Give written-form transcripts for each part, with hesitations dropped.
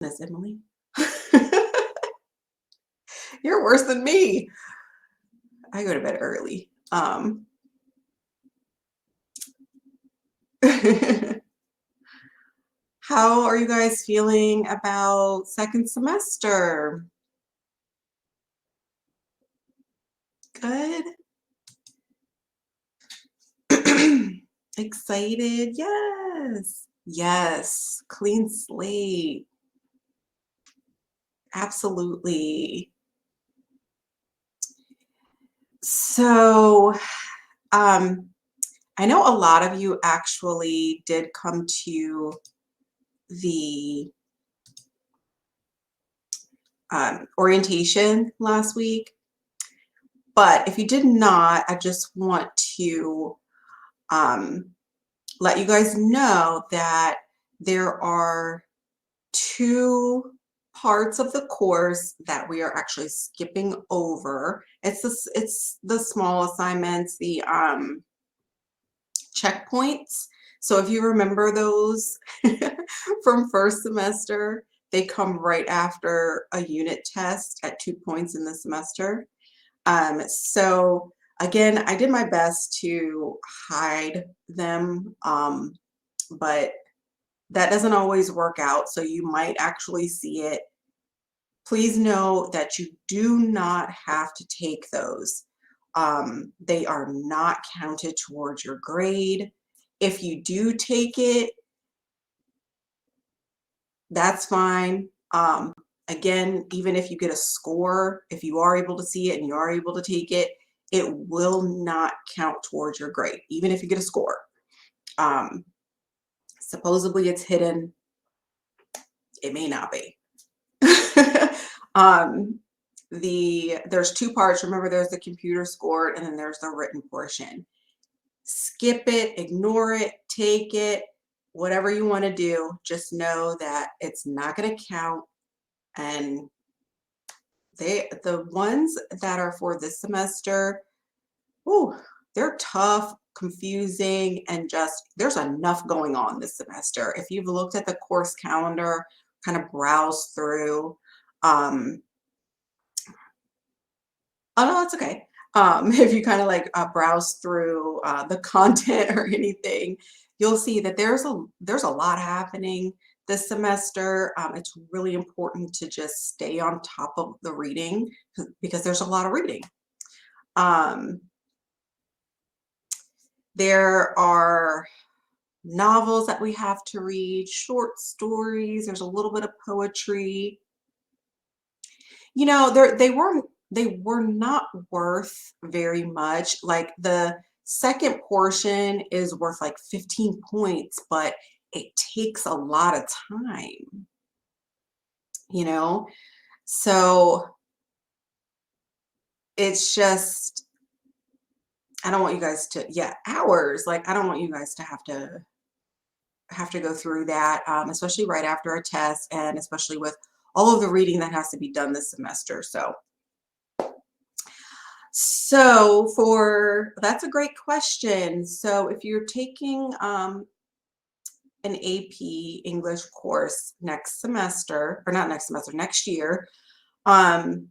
Goodness, Emily. You're worse than me. I go to bed early. How are you guys feeling about second semester? Good. Excited? Yes. Yes. Clean slate. Absolutely. So, um, I know a lot of you actually did come to the orientation last week. But if you did not, I just want to um, let you guys know that there are two parts of the course that we are actually skipping over. It's the small assignments, the checkpoints. So if you remember those from first semester, they come right after a unit test at 2 points in the semester. So again, I did my best to hide them, but that doesn't always work out. So you might actually see it. Please know that you do not have to take those. They are not counted towards your grade. If you do take it, that's fine. Again, even if you get a score, if you are able to see it and you are able to take it, it will not count towards your grade, even if you get a score. Um, Supposedly it's hidden. It may not be. um, there's two parts. Remember, there's the computer score and then there's the written portion. Skip it, ignore it, take it, whatever you want to do. Just know that it's not going to count, and the ones that are for this semester, ooh, they're tough, confusing, and just there's enough going on this semester. If you've looked at the course calendar, kind of browse through, um, oh no, that's okay. If you kind of like browse through the content or anything, you'll see that there's a lot happening this semester. It's really important to just stay on top of the reading because there's a lot of reading. Um, there are novels that we have to read, short stories. There's a little bit of poetry. You know, they were not worth very much. Like the second portion is worth like 15 points, but it takes a lot of time, you know? So it's just I don't want you guys to, yeah, hours. Like I don't want you guys to have to go through that, especially right after a test, and especially with all of the reading that has to be done this semester. So for that's a great question. So if you're taking an AP English course next semester, or not next semester, next year, um,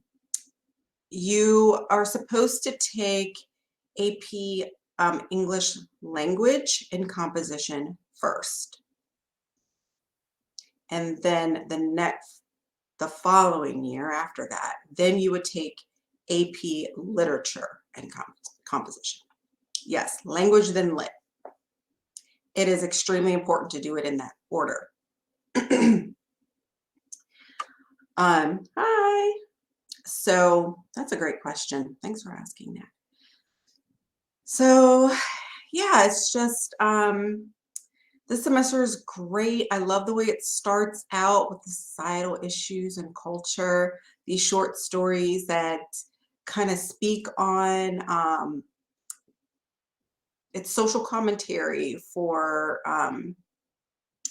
you are supposed to take AP English language and composition first, and then the following year after that, then you would take AP literature and composition. Yes, language then lit. It is extremely important to do it in that order. Hi. So that's a great question. Thanks for asking that. So yeah, it's just this semester is great. I love the way it starts out with the societal issues and culture, these short stories that kind of speak on it's social commentary for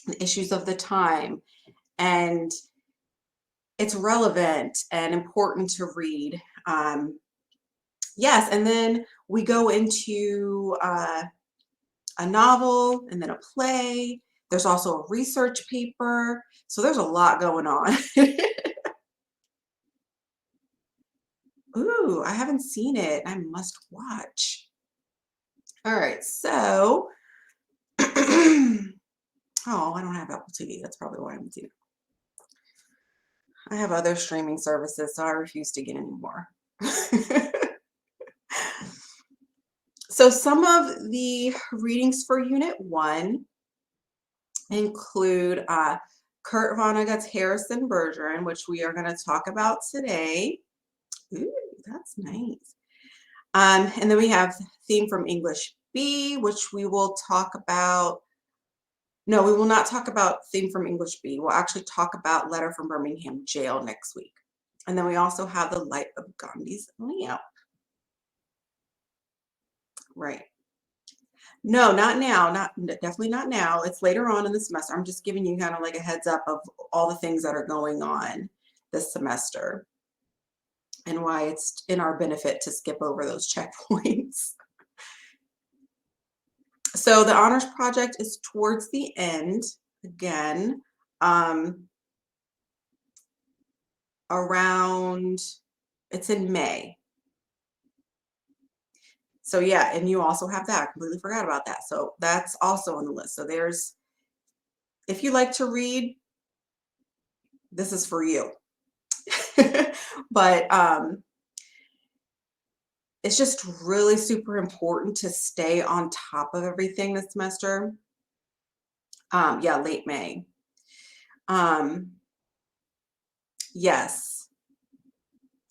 the issues of the time. And it's relevant and important to read. Yes, and then we go into a novel and then a play. There's also a research paper. So there's a lot going on. Ooh, I haven't seen it. I must watch. All right, so oh, I don't have Apple TV. That's probably why I'm doing it. I have other streaming services, so I refuse to get any more. So some of the readings for Unit 1 include Kurt Vonnegut's Harrison Bergeron, which we are going to talk about today. Ooh, that's nice. And then we have Theme from English B, which we will talk about. No, we will not talk about Theme from English B. We'll actually talk about Letter from Birmingham Jail next week. And then we also have The Light of Gandhi's Lamp. Right. No, not now. Definitely not now. It's later on in the semester. I'm just giving you kind of like a heads up of all the things that are going on this semester and why it's in our benefit to skip over those checkpoints. So the honors project is towards the end again, around, it's in May. So yeah, and you also have that. I completely forgot about that. So that's also on the list. So there's, if you like to read, this is for you. But it's just really super important to stay on top of everything this semester. Yeah, late May. Yes,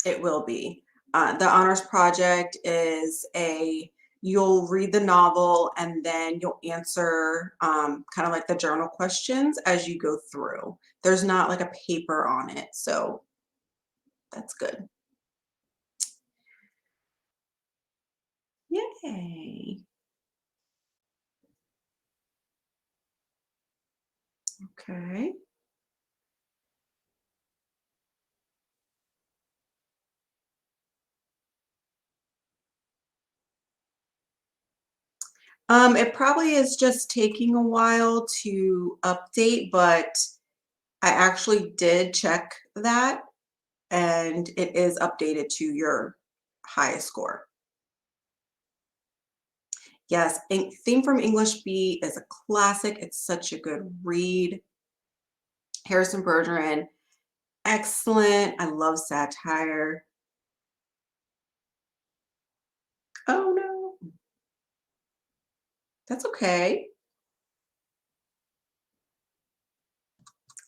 it will be. The honors project is you'll read the novel and then you'll answer kind of like the journal questions as you go through. There's not like a paper on it, so that's good. Yay. Okay. It probably is just taking a while to update, but I actually did check that and it is updated to your highest score. Yes, Theme from English B is a classic. It's such a good read. Harrison Bergeron, excellent. I love satire. Oh no, that's okay.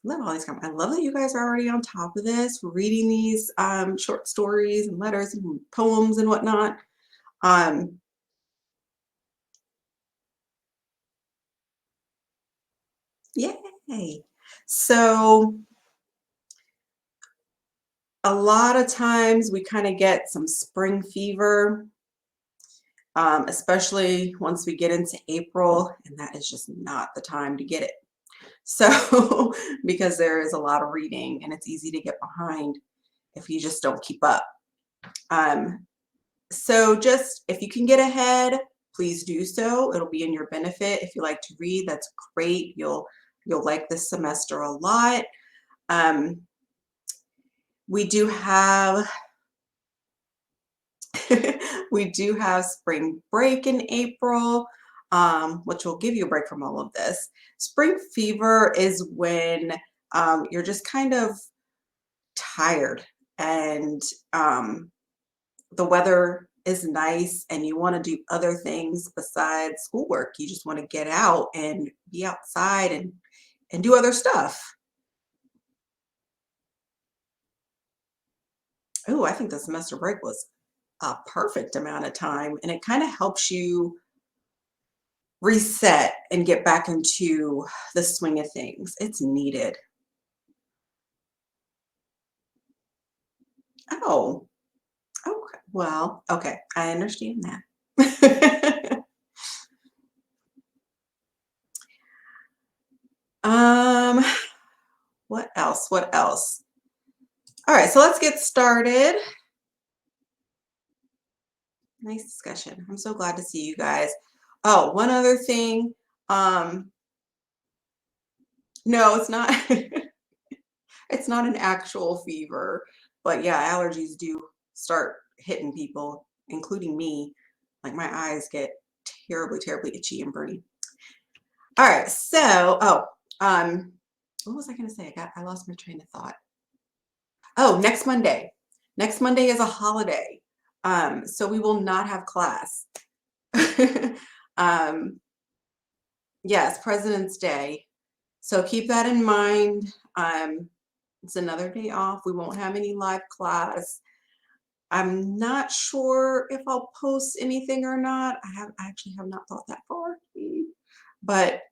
Love all these comments. I love that you guys are already on top of this, reading these short stories and letters and poems and whatnot. Yay. So a lot of times we kind of get some spring fever, especially once we get into April, and that is just not the time to get it. So, because there is a lot of reading and it's easy to get behind if you just don't keep up. So just if you can get ahead, please do so. It'll be in your benefit. If you like to read, that's great. You'll like this semester a lot. We do have we do have spring break in April, which will give you a break from all of this. Spring fever is when you're just kind of tired and the weather is nice and you want to do other things besides schoolwork. You just want to get out and be outside and do other stuff. Oh, I think the semester break was a perfect amount of time and it kind of helps you reset and get back into the swing of things. It's needed. Oh, okay. Well, okay. I understand that. um, what else? What else? All right, so let's get started. Nice discussion. I'm so glad to see you guys. Oh, one other thing. Um, No, it's not. It's not an actual fever, but yeah, allergies do start hitting people, including me. Like my eyes get terribly, terribly itchy and burny. All right, so what was I gonna say? I lost my train of thought. Oh, next Monday. Next Monday is a holiday. So we will not have class. um, yes, President's Day. So keep that in mind. It's another day off. We won't have any live class. I'm not sure if I'll post anything or not. I actually have not thought that far. But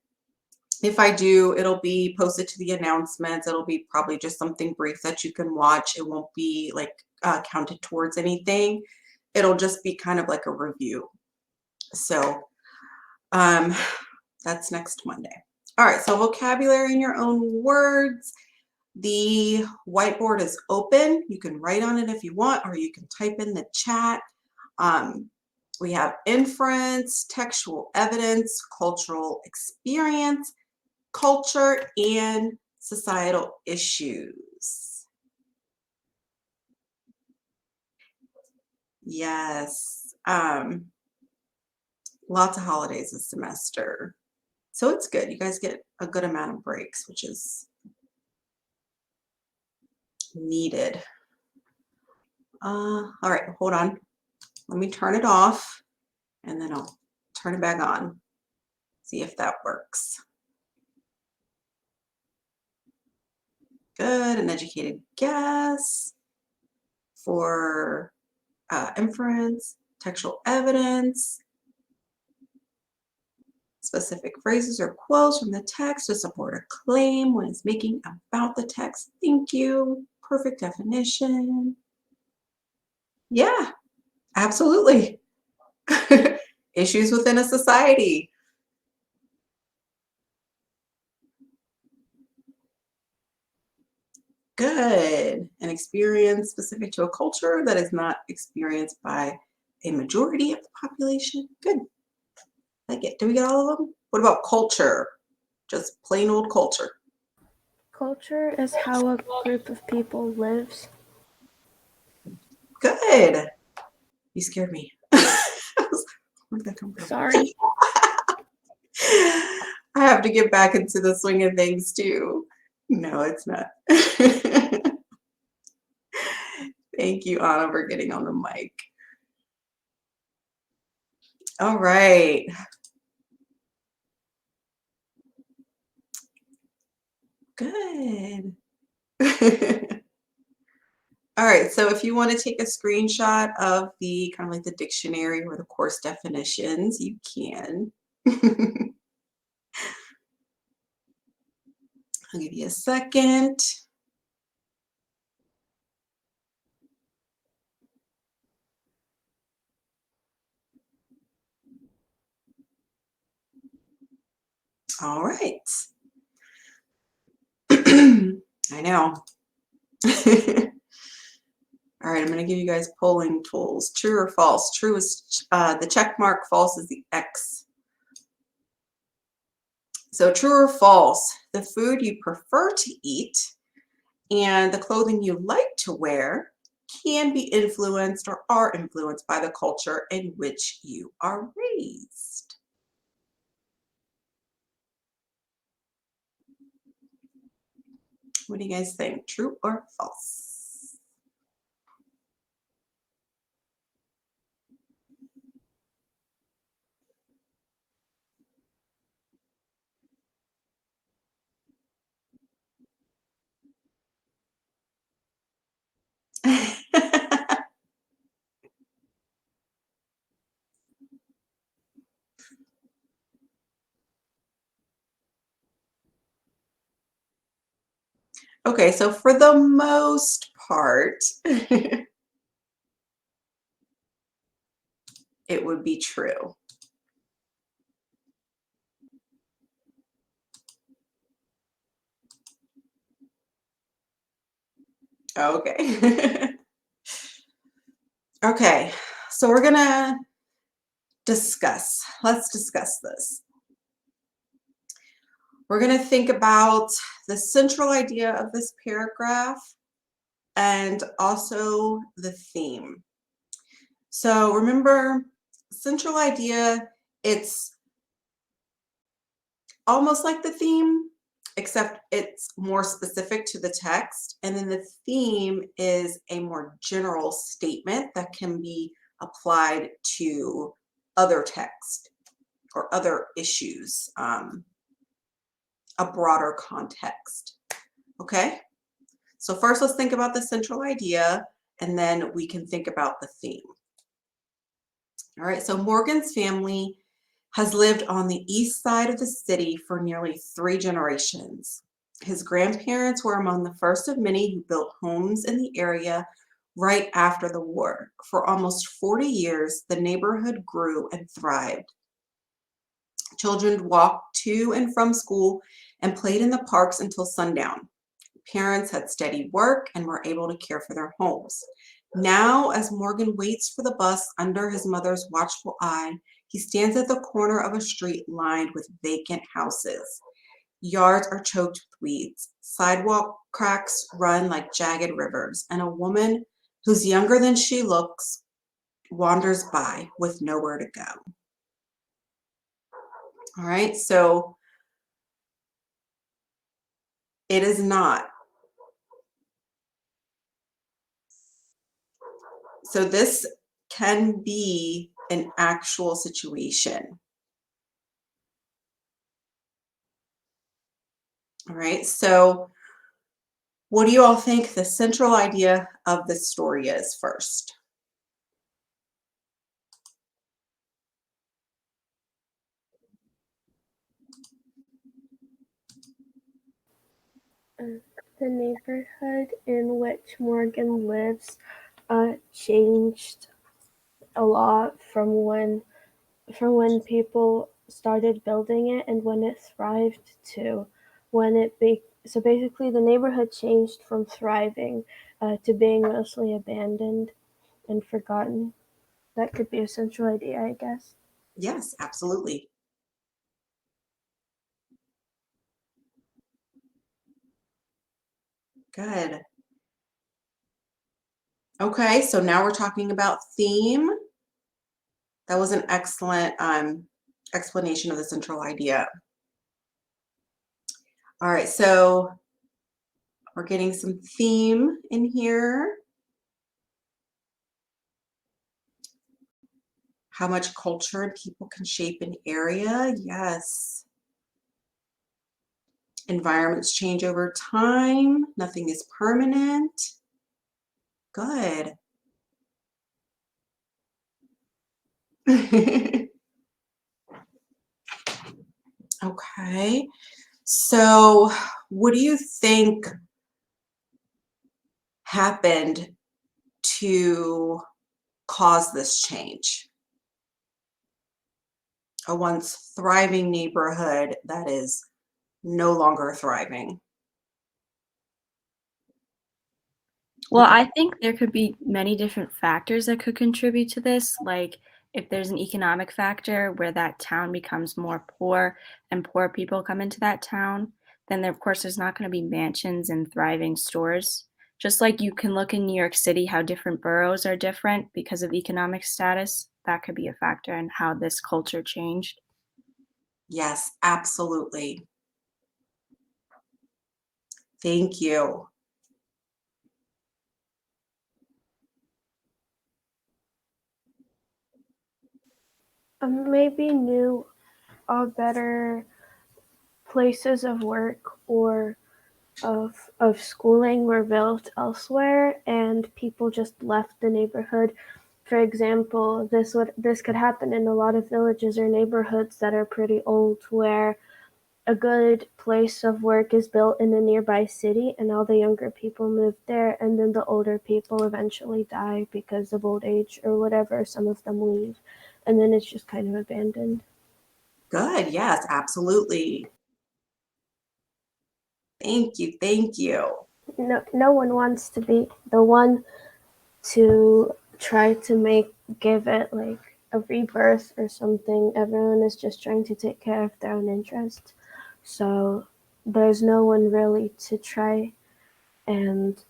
if I do, it'll be posted to the announcements. It'll be probably just something brief that you can watch. It won't be like counted towards anything. It'll just be kind of like a review. So um, that's next Monday. All right, so vocabulary in your own words. The whiteboard is open. You can write on it if you want, or you can type in the chat. We have inference, textual evidence, cultural experience, culture, and societal issues. Yes. Lots of holidays this semester. So it's good. You guys get a good amount of breaks, which is needed. All right, hold on. Let me turn it off and then I'll turn it back on. See if that works. Good. An educated guess for inference, textual evidence, specific phrases or quotes from the text to support a claim when it's making about the text. Thank you. Perfect definition. Yeah, absolutely. Issues within a society. Good. An experience specific to a culture that is not experienced by a majority of the population. Good. Like it. Do we get all of them? What about culture? Just plain old culture. Culture is how a group of people lives. Good. You scared me. Where'd that come from? Sorry. I have to get back into the swing of things too. No, it's not. Thank you, Anna, for getting on the mic. All right. Good. All right, so if you want to take a screenshot of the kind of like the dictionary or the course definitions, you can. I'll give you a second. All right. I know. All right, I'm going to give you guys polling tools. True or false? True is the check mark, false is the X. So true or false, the food you prefer to eat and the clothing you like to wear can be influenced or are influenced by the culture in which you are raised. What do you guys think? True or false? Okay, so for the most part, it would be true. Okay. Okay, so we're gonna discuss. Let's discuss this. We're going to think about the central idea of this paragraph and also the theme. So remember, central idea, it's almost like the theme, except it's more specific to the text. And then the theme is a more general statement that can be applied to other text or other issues, a broader context. Okay, so first let's think about the central idea, and then we can think about the theme. All right, so Morgan's family has lived on the east side of the city for nearly 3 generations. His grandparents were among the first of many who built homes in the area right after the war. For almost 40 years, the neighborhood grew and thrived. Children walked to and from school and played in the parks until sundown. Parents had steady work and were able to care for their homes. Now, as Morgan waits for the bus under his mother's watchful eye, he stands at the corner of a street lined with vacant houses. Yards are choked with weeds. Sidewalk cracks run like jagged rivers, and a woman who's younger than she looks wanders by with nowhere to go. All right, so it is not. So this can be an actual situation. All right, so what do you all think the central idea of this story is first? The neighborhood in which Morgan lives changed a lot from when people started building it and when it thrived to when so basically the neighborhood changed from thriving to being mostly abandoned and forgotten. That could be a central idea, I guess. Yes, absolutely. Good. Okay, so now we're talking about theme. That was an excellent explanation of the central idea. All right, so we're getting some theme in here. How much culture and people can shape an area. Yes. Environments change over time. Nothing is permanent. Good. Okay. So what do you think happened to cause this change? A once thriving neighborhood that is no longer thriving. Well, I think there could be many different factors that could contribute to this. Like if there's an economic factor where that town becomes more poor and poor people come into that town, then there, of course, there's not going to be mansions and thriving stores. Just like you can look in New York City how different boroughs are different because of economic status, that could be a factor in how this culture changed. Yes, absolutely. Thank you. Maybe new better places of work or of schooling were built elsewhere and people just left the neighborhood. For example, this could happen in a lot of villages or neighborhoods that are pretty old where a good place of work is built in a nearby city and all the younger people move there and then the older people eventually die because of old age or whatever. Some of them leave and then it's just kind of abandoned. Good. Yes, absolutely. Thank you. Thank you. No one wants to be the one to try to give it like a rebirth or something. Everyone is just trying to take care of their own interests. So there's no one really to try and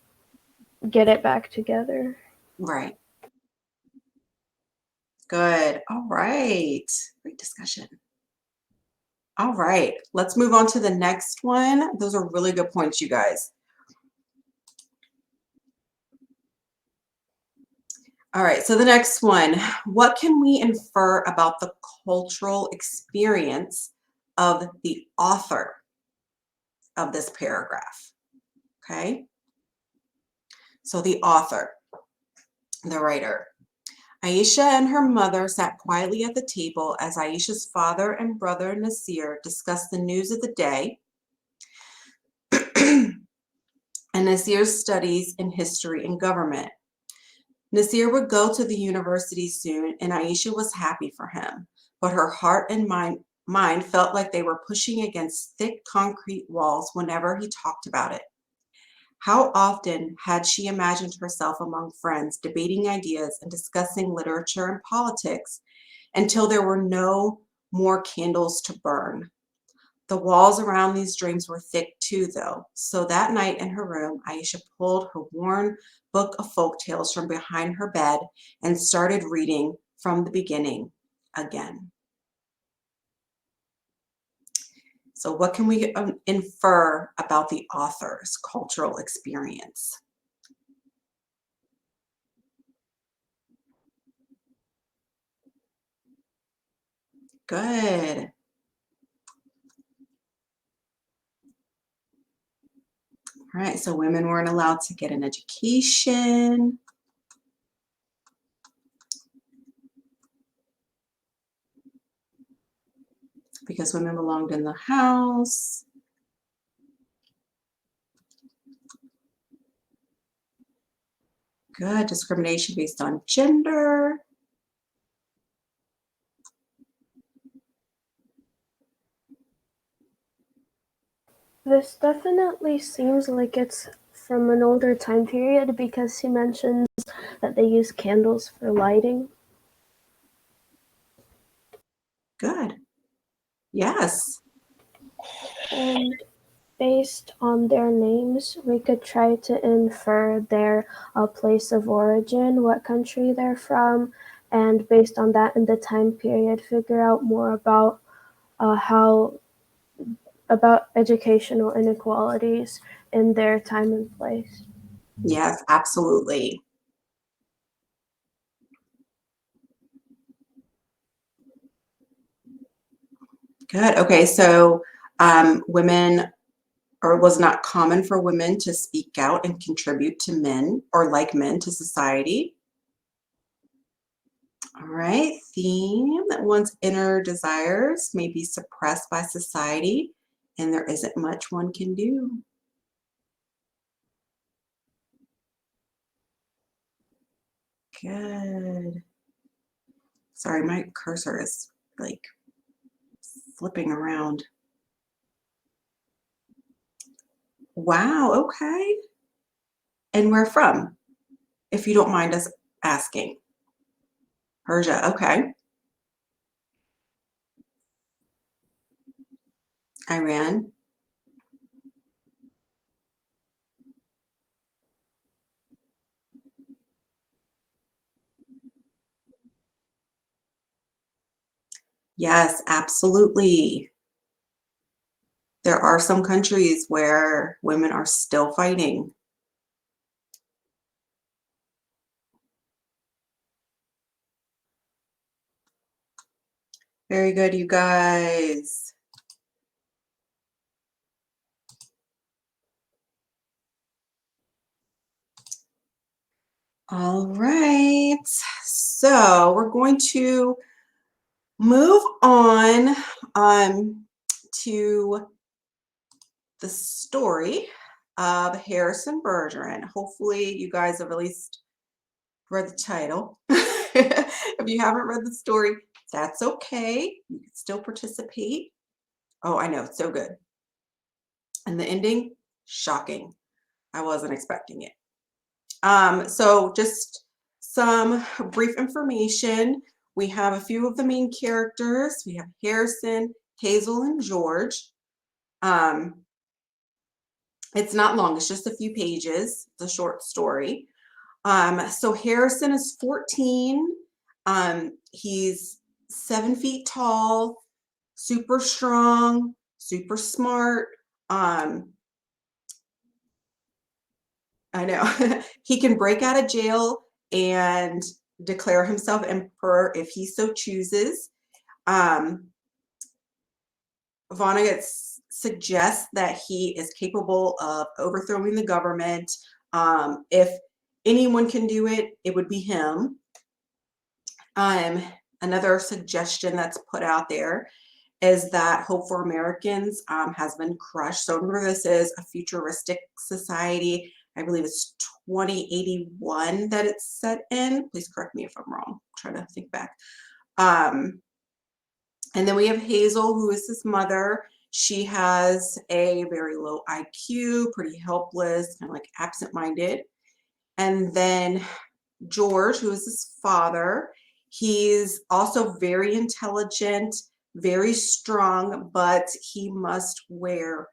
get it back together. Right. Good. All right. Great discussion. All right. Let's move on to the next one. Those are really good points, you guys. All right. So the next one, what can we infer about the cultural experience of the author of this paragraph? Okay. So the author, the writer. Aisha and her mother sat quietly at the table as Aisha's father and brother Nasir discussed the news of the day and Nasir's studies in history and government. Nasir would go to the university soon, and Aisha was happy for him, but her heart and mind felt like they were pushing against thick concrete walls whenever he talked about it. How often had she imagined herself among friends, debating ideas and discussing literature and politics until there were no more candles to burn. The walls around these dreams were thick too, though. So that night in her room, Aisha pulled her worn book of folk tales from behind her bed and started reading from the beginning again. So what can we infer about the author's cultural experience? Good. All right, so women weren't allowed to get an education. Because women belonged in the house. Good. Discrimination based on gender. This definitely seems like it's from an older time period because he mentions that they use candles for lighting. Good. Yes. And based on their names, we could try to infer their place of origin, what country they're from, and based on that in the time period, figure out more about about educational inequalities in their time and place. Yes, absolutely. Good. Okay, so women, or it was not common for women to speak out and contribute to men or like men to society. All right, theme that one's inner desires may be suppressed by society and there isn't much one can do. Good. Sorry, my cursor is like flipping around. Wow, okay. And where from? If you don't mind us asking. Persia, okay. Iran. Yes, absolutely. There are some countries where women are still fighting. Very good, you guys. All right. So we're going to move on to the story of Harrison Bergeron. Hopefully you guys have at least read the title. If you haven't read the story, that's okay. You can still participate. Oh, I know, it's so good. And the ending, shocking. I wasn't expecting it. So just some brief information. We have a few of the main characters. We have Harrison, Hazel, and George. It's not long, it's just a few pages. It's a short story. So Harrison is 14. He's 7 feet tall, super strong, super smart. I know. He can break out of jail and declare himself emperor if he so chooses. Um, Vonnegut suggests that he is capable of overthrowing the government. If anyone can do it, it would be him. Another suggestion that's put out there is that Hope for Americans has been crushed. So remember, this is a futuristic society. I believe it's 2081 that it's set in. Please correct me if I'm wrong. I'm trying to think back. And then we have Hazel, who is his mother. She has a very low IQ, pretty helpless, kind of like absent-minded. And then George, who is his father, he's also very intelligent, very strong, but he must wear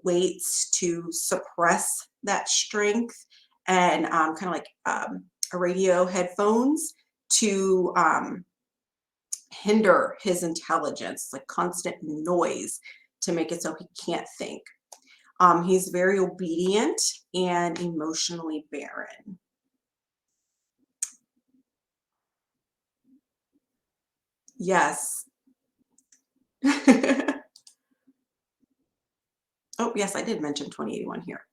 weights to suppress that strength, and kind of like a radio headphones to hinder his intelligence, like constant noise to make it so he can't think. He's very obedient and emotionally barren. Yes. Oh, yes, I did mention 2081 here.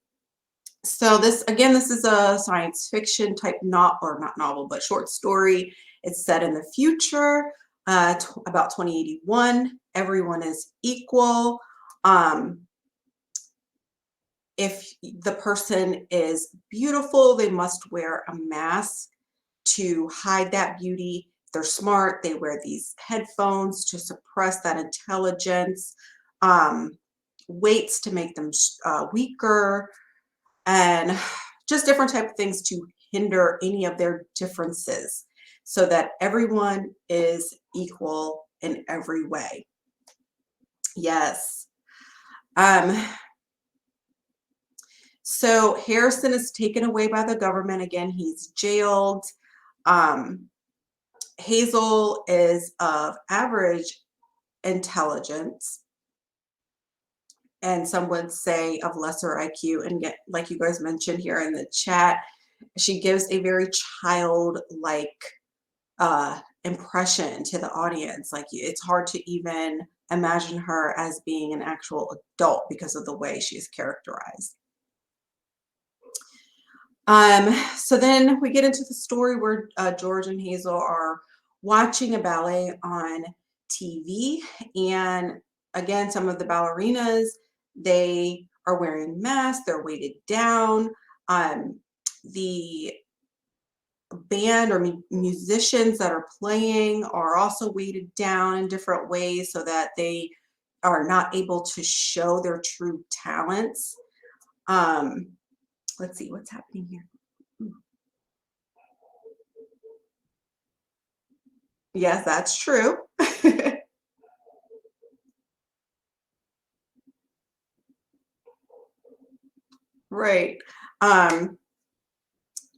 So this, again, this is a science fiction type, not novel, but short story. It's set in the future, about 2081. Everyone is equal. If the person is beautiful, they must wear a mask to hide that beauty. If they're smart, they wear these headphones to suppress that intelligence. Weights to make them weaker, and just different type of things to hinder any of their differences, so that everyone is equal in every way. Yes. So Harrison is taken away by the government. Again, he's jailed. Hazel is of average intelligence, and some would say of lesser IQ. And get, like you guys mentioned here in the chat, she gives a very childlike impression to the audience. Like, it's hard to even imagine her as being an actual adult because of the way she's characterized. So then we get into the story where George and Hazel are watching a ballet on TV, and again, some of the ballerinas, they are wearing masks, they're weighted down. The band or musicians that are playing are also weighted down in different ways so that they are not able to show their true talents. Let's see what's happening here. Yes, that's true. Right.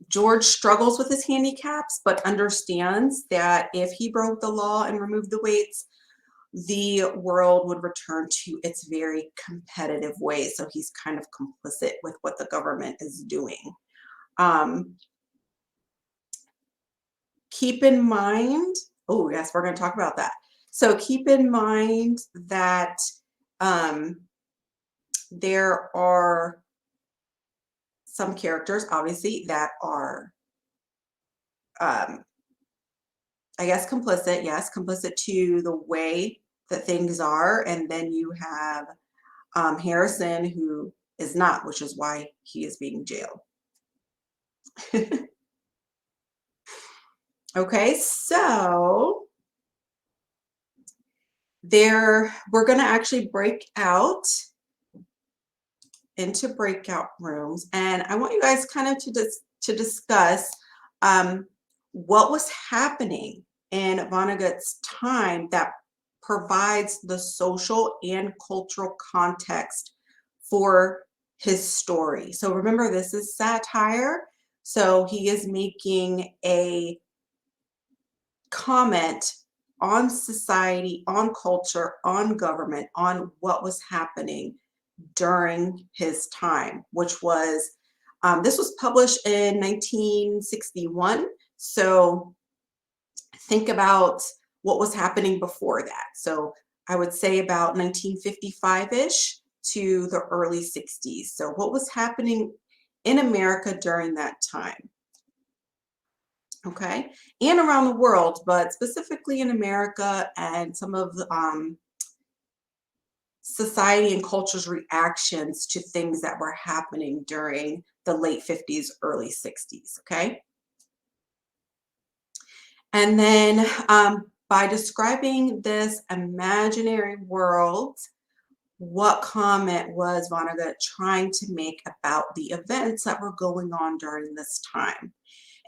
George struggles with his handicaps, but understands that if he broke the law and removed the weights, the world would return to its very competitive ways. So he's kind of complicit with what the government is doing. Keep in mind, oh yes, we're going to talk about that. So keep in mind that there are some characters, obviously, that are, I guess, complicit. Yes, complicit to the way that things are. And then you have Harrison, who is not, which is why he is being jailed. Okay, so we're going to actually break out into breakout rooms, and I want you guys kind of to discuss what was happening in Vonnegut's time that provides the social and cultural context for his story. So remember, this is satire. So he is making a comment on society, on culture, on government, on what was happening during his time, which was, this was published in 1961. So think about what was happening before that. So I would say about 1955-ish to the early 60s. So what was happening in America during that time? Okay, and around the world, but specifically in America, and some of the society and culture's reactions to things that were happening during the late 50s, early 60s. Okay. And then by describing this imaginary world, what comment was Vonnegut trying to make about the events that were going on during this time?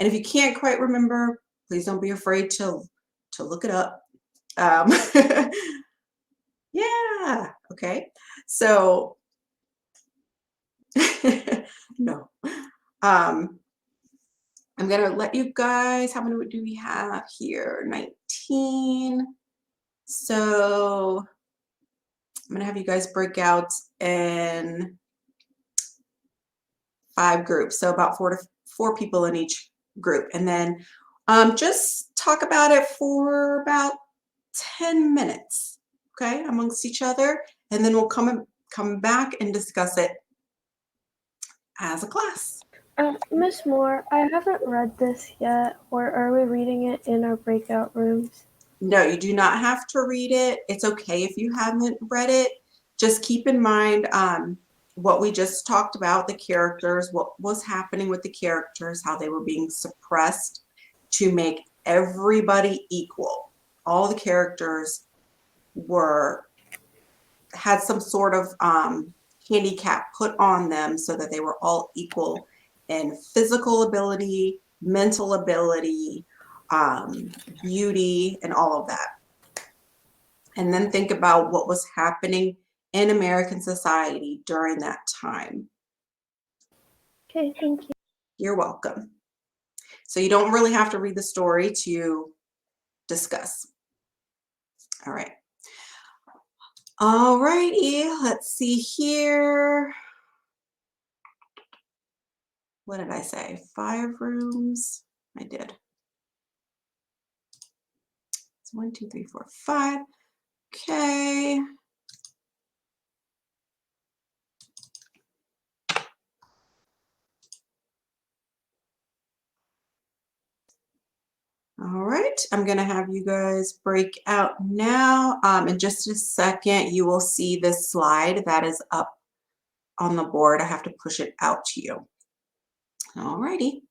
And if you can't quite remember, please don't be afraid to look it up. Um, yeah, okay. So, no. I'm gonna let you guys, how many do we have here? 19. So I'm gonna have you guys break out in 5 groups. So about 4 people in each group. And then just talk about it for about 10 minutes, okay, amongst each other. And then we'll come back and discuss it as a class. Miss Moore, I haven't read this yet, or are we reading it in our breakout rooms? No, you do not have to read it. It's okay if you haven't read it. Just keep in mind what we just talked about, the characters, what was happening with the characters, how they were being suppressed to make everybody equal. All the characters had some sort of handicap put on them so that they were all equal in physical ability, mental ability, beauty, and all of that. And then think about what was happening in American society during that time. Okay, thank you. You're welcome. So you don't really have to read the story to discuss. All right. All righty, let's see here. What did I say? 5 rooms? I did. It's 1, 2, 3, 4, 5. Okay. All right, I'm gonna have you guys break out now. In just a second, you will see this slide that is up on the board. I have to push it out to you. All righty.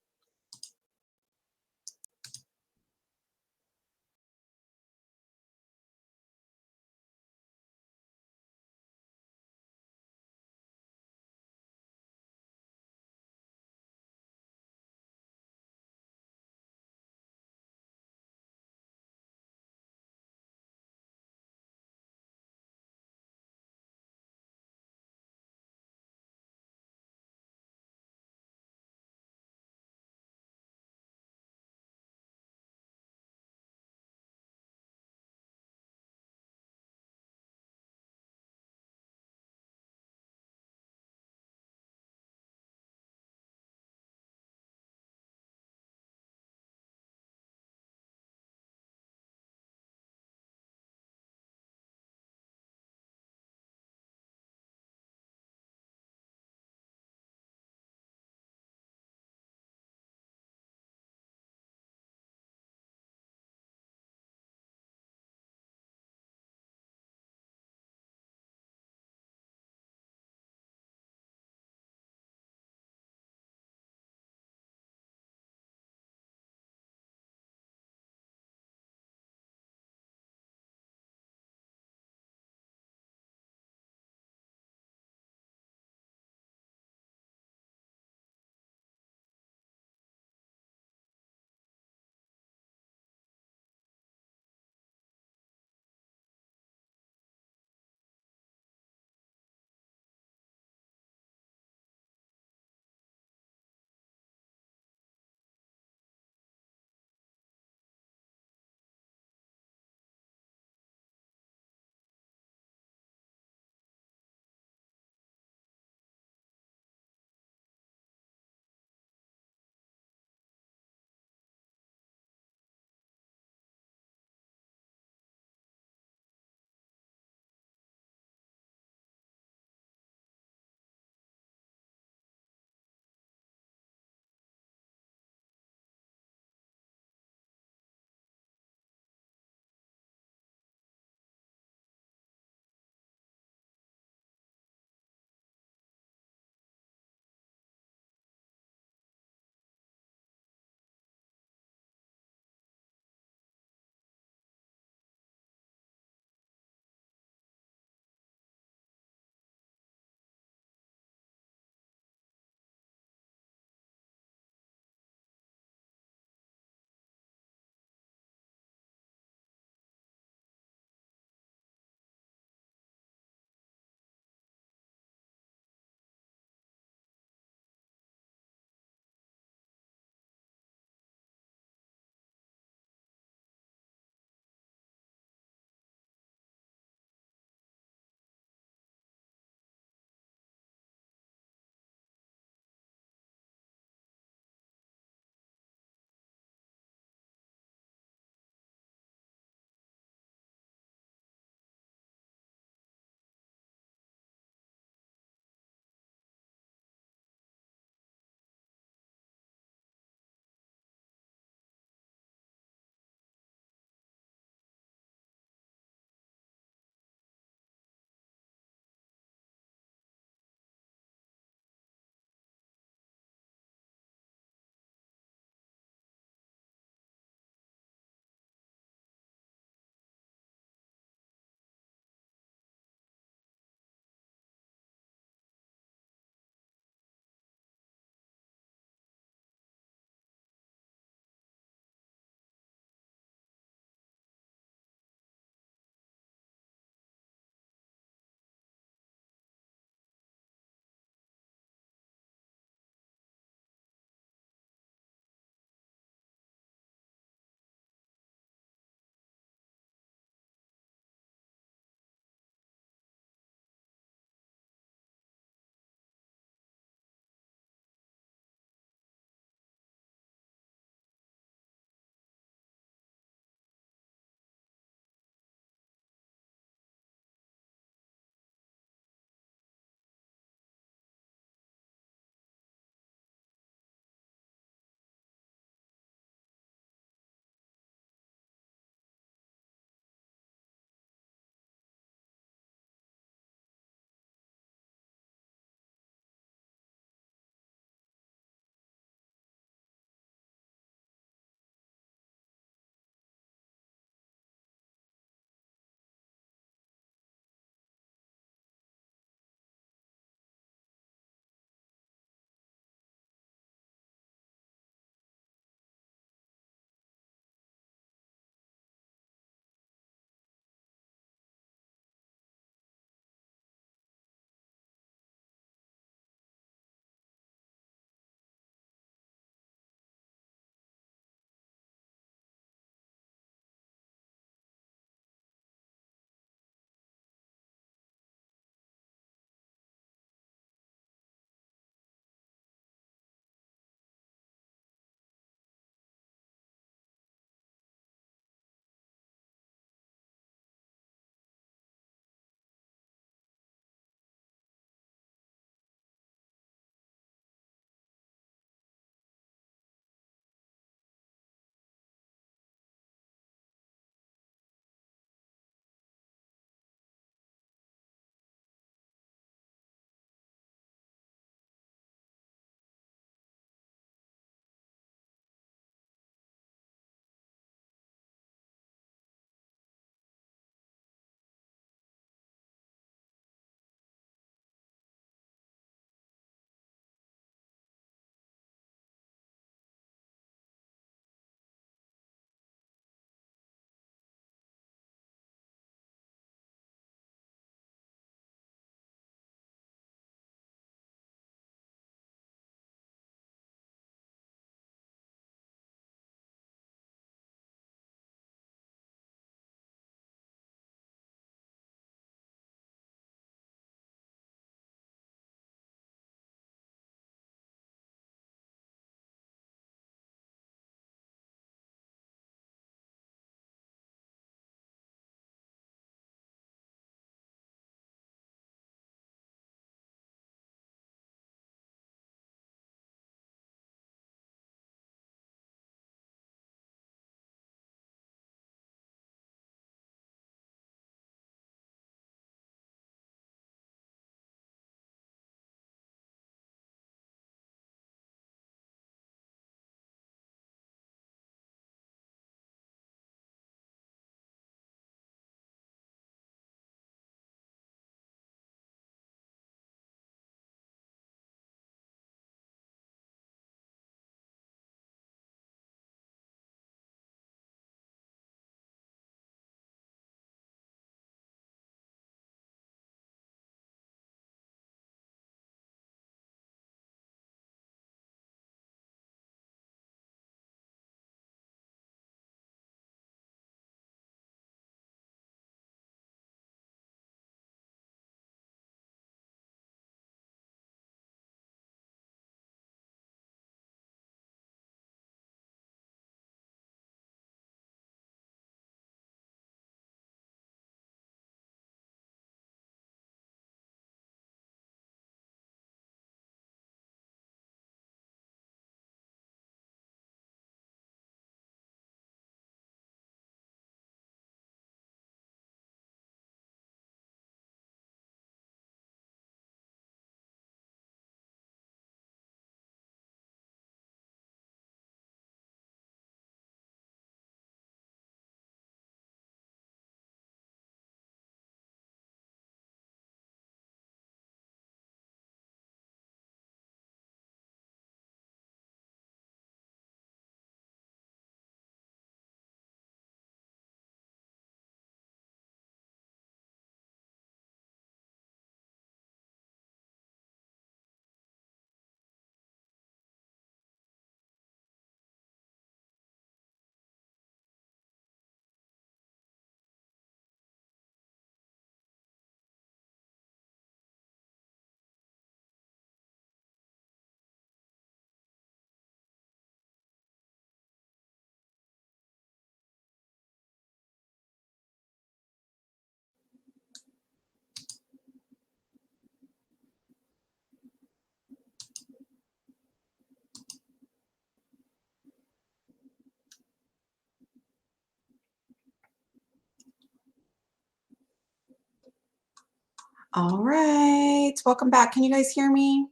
All right, welcome back. Can you guys hear me?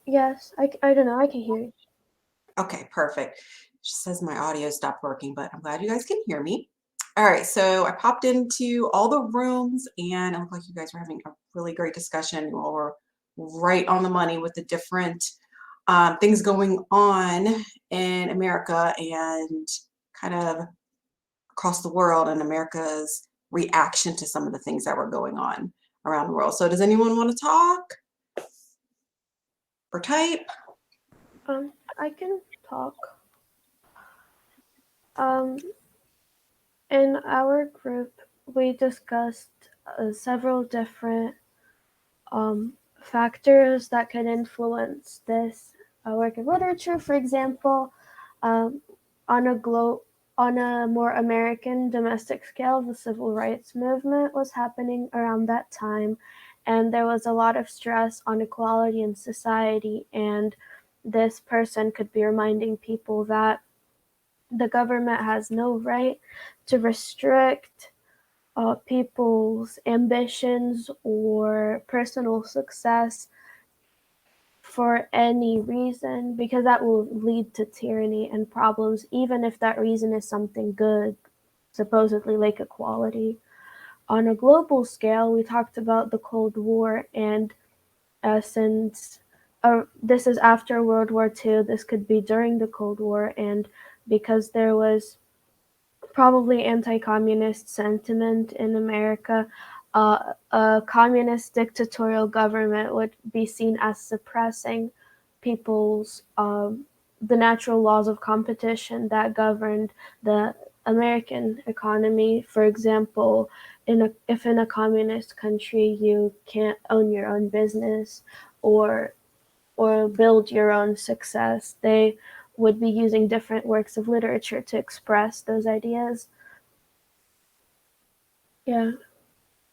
Yes, I don't know. I can hear you. Okay, perfect. She says my audio stopped working, but I'm glad you guys can hear me. All right, so I popped into all the rooms and it looked like you guys were having a really great discussion. You all were right on the money with the different things going on in America and kind of across the world and America's reaction to some of the things that were going on around the world. So does anyone want to talk or type? I can talk. In our group, we discussed several different factors that could influence this work of literature. For example, um, on a more American domestic scale, the civil rights movement was happening around that time, and there was a lot of stress on equality in society. And this person could be reminding people that the government has no right to restrict people's ambitions or personal success for any reason, because that will lead to tyranny and problems, even if that reason is something good, supposedly like equality. On a global scale, we talked about the Cold War, and since this is after World War II, this could be during the Cold War, and because there was probably anti-communist sentiment in America, a communist dictatorial government would be seen as suppressing people's the natural laws of competition that governed the American economy. For example, if in a communist country you can't own your own business or build your own success, they would be using different works of literature to express those ideas. Yeah.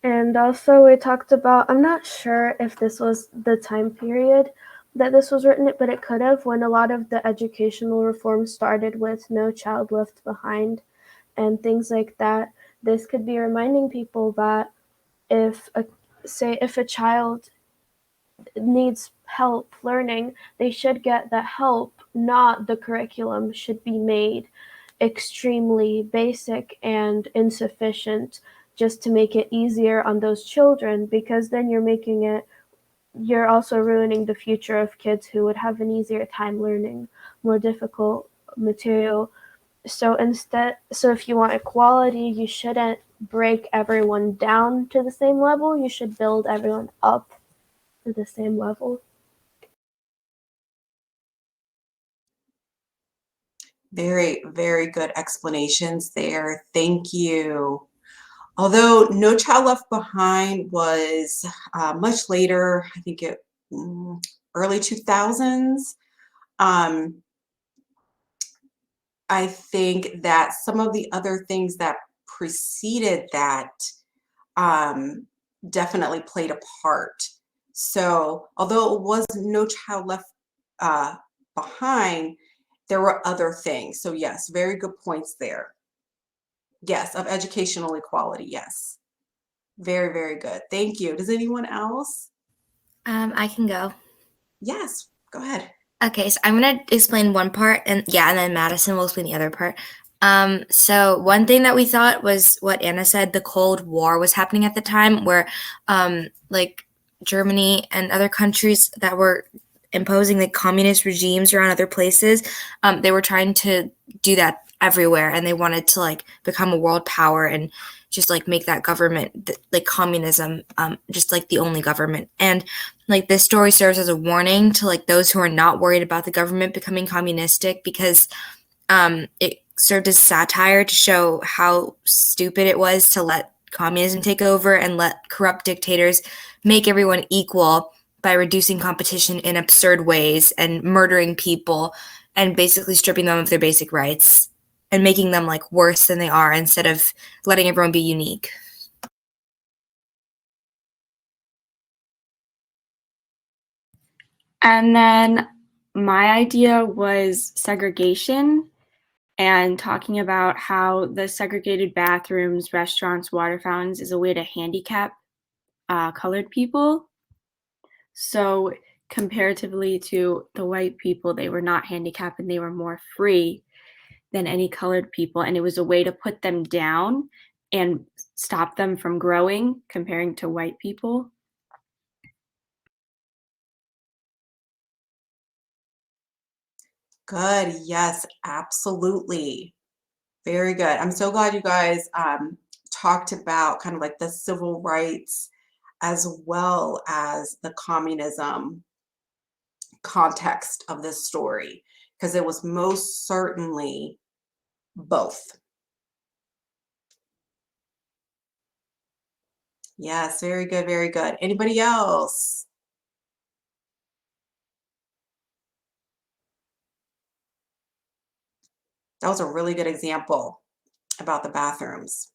And also, we talked about, I'm not sure if this was the time period that this was written, but it could have, when a lot of the educational reforms started with No Child Left Behind and things like that. This could be reminding people that if if a child needs help learning, they should get that help, not the curriculum should be made extremely basic and insufficient just to make it easier on those children, because then you're also ruining the future of kids who would have an easier time learning more difficult material. So if you want equality, you shouldn't break everyone down to the same level, you should build everyone up to the same level. Very, very good explanations there. Thank you. Although No Child Left Behind was much later, I think early 2000s, um, I think that some of the other things that preceded that definitely played a part. So although it was No Child Left Behind, there were other things. So yes, very good points there. Yes, of educational equality. Yes. Very, very good. Thank you. Does anyone else? I can go. Yes, go ahead. Okay, so I'm gonna explain one part, and then Madison will explain the other part. So one thing that we thought was what Anna said, the Cold War was happening at the time, where like Germany and other countries that were imposing like communist regimes around other places, they were trying to do that everywhere, and they wanted to like become a world power and just like make that government like communism just like the only government. And like this story serves as a warning to like those who are not worried about the government becoming communistic, because it served as satire to show how stupid it was to let communism take over and let corrupt dictators make everyone equal by reducing competition in absurd ways and murdering people and basically stripping them of their basic rights and making them like worse than they are instead of letting everyone be unique. And then my idea was segregation and talking about how the segregated bathrooms, restaurants, water fountains is a way to handicap colored people. So comparatively to the white people, they were not handicapped and they were more free than any colored people. And it was a way to put them down and stop them from growing comparing to white people. Good. Yes, absolutely. Very good. I'm so glad you guys talked about kind of like the civil rights as well as the communism context of this story, because it was most certainly both. Yes, very good, very good. Anybody else? That was a really good example about the bathrooms.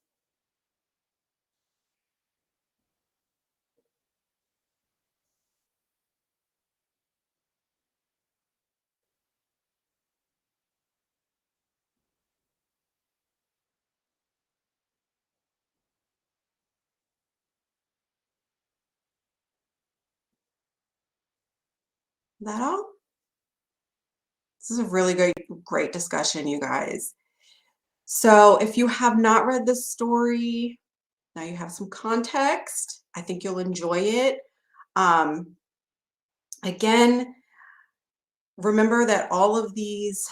That all? This is a really great discussion, you guys. So if you have not read this story, now you have some context. I think you'll enjoy it. Again, remember that all of these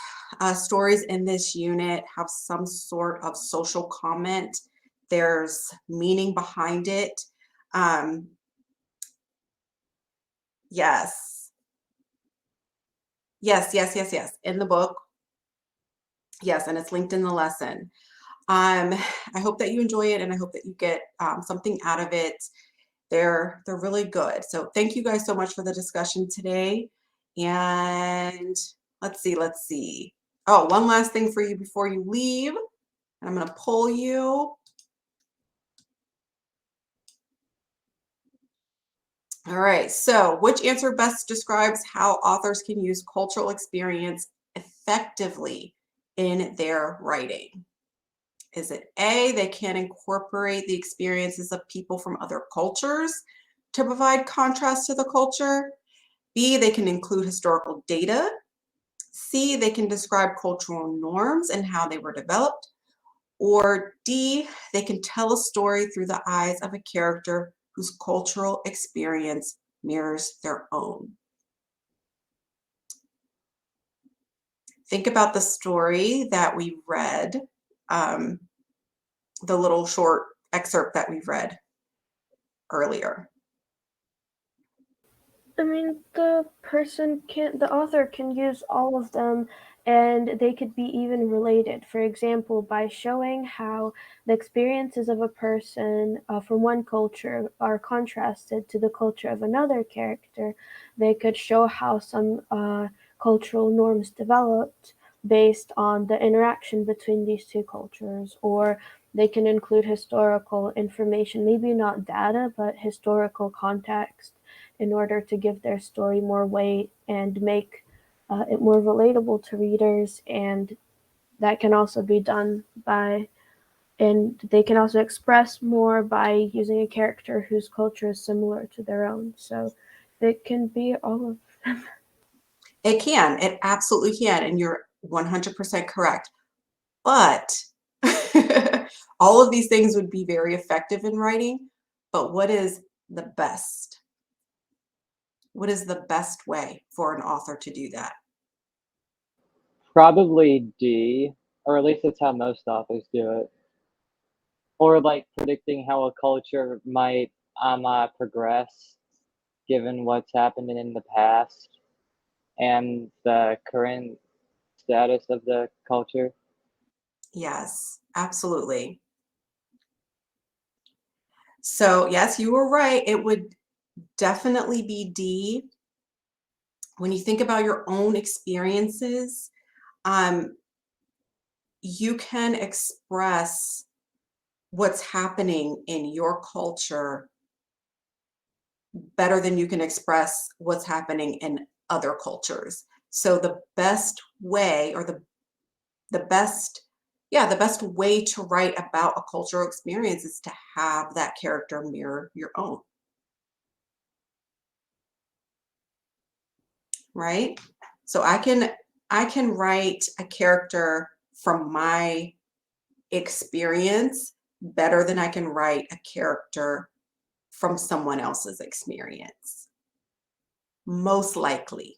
stories in this unit have some sort of social comment. There's meaning behind it. Yes. Yes. In the book. Yes, and it's linked in the lesson. I hope that you enjoy it and I hope that you get something out of it. They're really good. So thank you guys so much for the discussion today. And let's see. Oh, one last thing for you before you leave. I'm going to poll you. All right, so which answer best describes how authors can use cultural experience effectively in their writing? Is it A, they can incorporate the experiences of people from other cultures to provide contrast to the culture? B, they can include historical data. C, they can describe cultural norms and how they were developed. Or D, they can tell a story through the eyes of a character whose cultural experience mirrors their own. Think about the story that we read, the little short excerpt that we read earlier. I mean, the author can use all of them and they could be even related. For example, by showing how the experiences of a person from one culture are contrasted to the culture of another character, they could show how some cultural norms developed based on the interaction between these two cultures, or they can include historical information, maybe not data, but historical context in order to give their story more weight and make it more relatable to readers. And that can also be done and they can also express more by using a character whose culture is similar to their own. So it can be all of them. It absolutely can, and you're 100% correct. But all of these things would be very effective in writing. But what is the best? What is the best way for an author to do that? Probably D, or at least that's how most authors do it. Or like predicting how a culture might progress given what's happened in the past and the current status of the culture. Yes, absolutely. So yes, you were right. It would definitely be D. When you think about your own experiences, you can express what's happening in your culture better than you can express what's happening in other cultures. So the best way, or the best way to write about a cultural experience is to have that character mirror your own. right? So I can write a character from my experience better than I can write a character from someone else's experience. Most likely,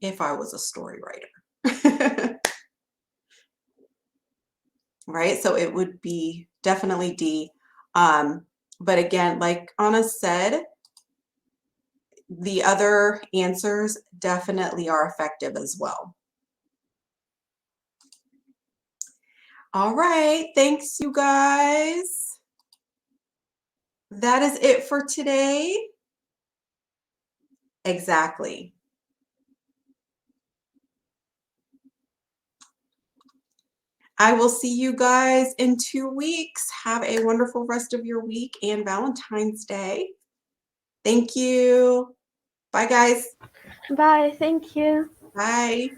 if I was a story writer. Right? So it would be definitely D. But again, like Anna said, the other answers definitely are effective as well. All right, thanks you guys. That is it for today. Exactly. I will see you guys in 2 weeks. Have a wonderful rest of your week and Valentine's Day. Thank you. Bye, guys. Bye. Thank you. Bye.